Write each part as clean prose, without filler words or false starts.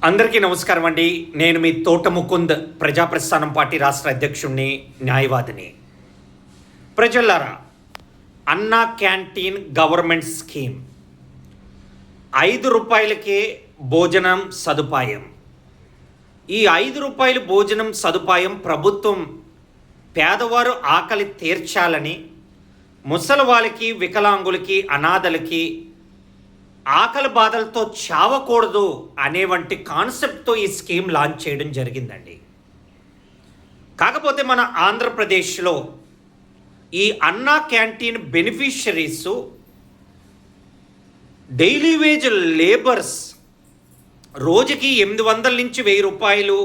అందరికీ నమస్కారం అండి. నేను మీ తోట ముకుంద్, ప్రజాప్రస్థానం పార్టీ రాష్ట్ర అధ్యక్షుడిని, న్యాయవాదిని. ప్రజలారా, అన్నా క్యాంటీన్ గవర్నమెంట్ స్కీమ్ 5 రూపాయలకే భోజనం సదుపాయం. ఈ 5 రూపాయల భోజనం సదుపాయం ప్రభుత్వం పేదవారు ఆకలి తీర్చాలని, ముసలి వాళ్ళకి, వికలాంగులకి, అనాథలకి ఆకలి బాధలతో చావకూడదు అనే వంటి కాన్సెప్ట్తో ఈ స్కీమ్ లాంచ్ చేయడం జరిగిందండి. కాకపోతే మన ఆంధ్రప్రదేశ్లో ఈ అన్నా canteen beneficiaries daily wage labours రోజుకి 800 నుంచి 1000 రూపాయలు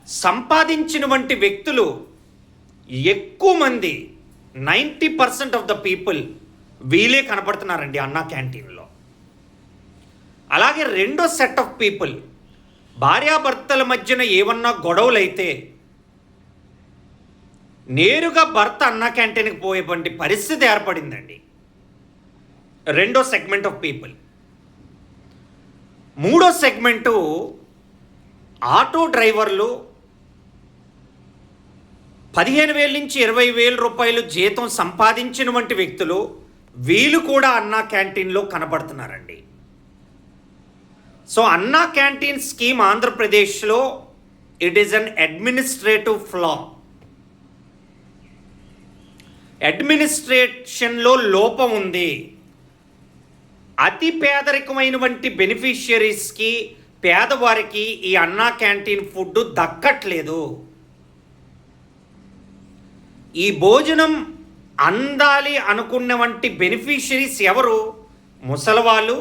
సంపాదించిన వంటి వ్యక్తులు ఎక్కువ మంది, 90% ఆఫ్ ద పీపుల్ వీలే కనపడుతున్నారండి అన్నా క్యాంటీన్లో. అలాగే రెండో సెట్ ఆఫ్ పీపుల్, భార్యాభర్తల మధ్యన ఏమన్నా గొడవలైతే నేరుగా భర్త అన్నా క్యాంటీన్కి పోయేటువంటి పరిస్థితి ఏర్పడిందండి. రెండో సెగ్మెంట్ ఆఫ్ పీపుల్. మూడో సెగ్మెంటు ఆటో డ్రైవర్లు 15,000 నుంచి 20,000 రూపాయలు జీతం సంపాదించిన వంటి వ్యక్తులు, వీళ్ళు కూడా అన్నా క్యాంటీన్లో కనబడుతున్నారండి. సో అన్నా క్యాంటీన్ స్కీమ్ ఆంధ్రప్రదేశ్లో ఇట్ ఈస్ అన్ అడ్మినిస్ట్రేటివ్ ఫ్లా. అడ్మినిస్ట్రేషన్లో లోపం ఉంది. అతి పేదరికమైన వంటి బెనిఫిషియరీస్కి, పేదవారికి ఈ అన్నా క్యాంటీన్ ఫుడ్ దక్కట్లేదు. ఈ భోజనం అందాలి అనుకున్న వంటి బెనిఫిషరీస్ ఎవరు? ముసలివాళ్ళు,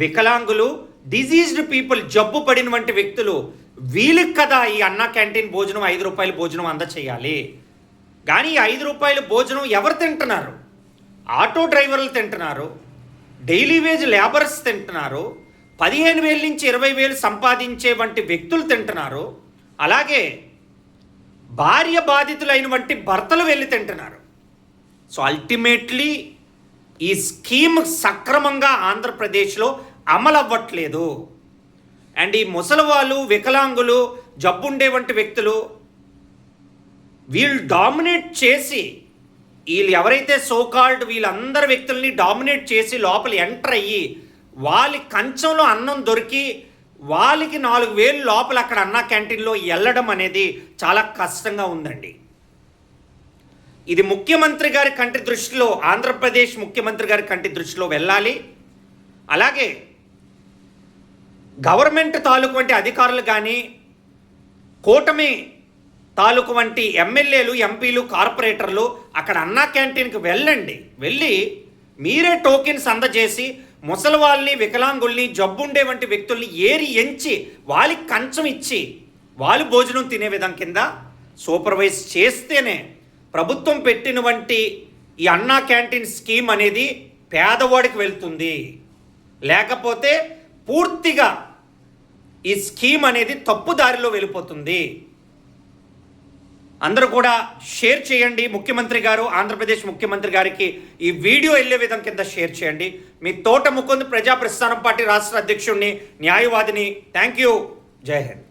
వికలాంగులు, డిజీజ్డ్ పీపుల్, జబ్బు పడిన వంటి వ్యక్తులు. వీళ్ళకి కదా ఈ అన్నా క్యాంటీన్ భోజనం 5 రూపాయల భోజనం అందచేయాలి. కానీ 5 రూపాయల భోజనం ఎవరు తింటున్నారు? ఆటో డ్రైవర్లు తింటున్నారు, డైలీ వేజ్ లేబర్స్ తింటున్నారు, 15,000 నుంచి 20,000 సంపాదించే వంటి వ్యక్తులు తింటున్నారు. అలాగే భార్య బాధితులైన వంటి భర్తలు వెళ్ళి తింటున్నారు. సో అల్టిమేట్లీ ఈ స్కీమ్ సక్రమంగా ఆంధ్రప్రదేశ్లో అమలు అవ్వట్లేదు. అండ్ ఈ ముసలివాళ్ళు, వికలాంగులు, జబ్బుండే వంటి వ్యక్తులు వీళ్ళు డామినేట్ చేసి, వీళ్ళు ఎవరైతే సోకాల్డ్ వీళ్ళందరి వ్యక్తుల్ని డామినేట్ చేసి లోపల ఎంటర్ అయ్యి వాళ్ళ కంచంలో అన్నం దొరికి వాళ్ళకి 4,000 లోపల అక్కడ అన్నా క్యాంటీన్లో వెళ్ళడం అనేది చాలా కష్టంగా ఉందండి. ఇది ముఖ్యమంత్రి గారి కంటి దృష్టిలో, ఆంధ్రప్రదేశ్ ముఖ్యమంత్రి గారి కంటి దృష్టిలో వెళ్ళాలి. అలాగే గవర్నమెంట్ తాలూకు వంటి అధికారులు కానీ, కూటమి తాలూకు వంటి ఎమ్మెల్యేలు, ఎంపీలు, కార్పొరేటర్లు అక్కడ అన్నా క్యాంటీన్కి వెళ్ళి మీరే టోకెన్స్ అందజేసి ముసలి వాళ్ళని, వికలాంగుల్ని, జబ్బుండే వంటి వ్యక్తుల్ని ఏరి ఎంచి వాళ్ళకి కంచం ఇచ్చి వాళ్ళు భోజనం తినే విధం కింద సూపర్వైజ్ చేస్తేనే ప్రభుత్వం పెట్టిన వంటి ఈ అన్నా క్యాంటీన్ స్కీమ్ అనేది పేదవాడికి వెళ్తుంది. లేకపోతే పూర్తిగా ఈ స్కీమ్ అనేది తప్పుదారిలో వెళ్ళిపోతుంది. అందరూ కూడా షేర్ చేయండి. ముఖ్యమంత్రి గారు, ఆంధ్రప్రదేశ్ ముఖ్యమంత్రి గారికి ఈ వీడియో వెళ్ళే విధం కింద షేర్ చేయండి. మీ తోట ముకుంద్, ప్రజాప్రస్థానం పార్టీ రాష్ట్ర అధ్యక్షుడిని, న్యాయవాదిని. Thank you. జై హింద్.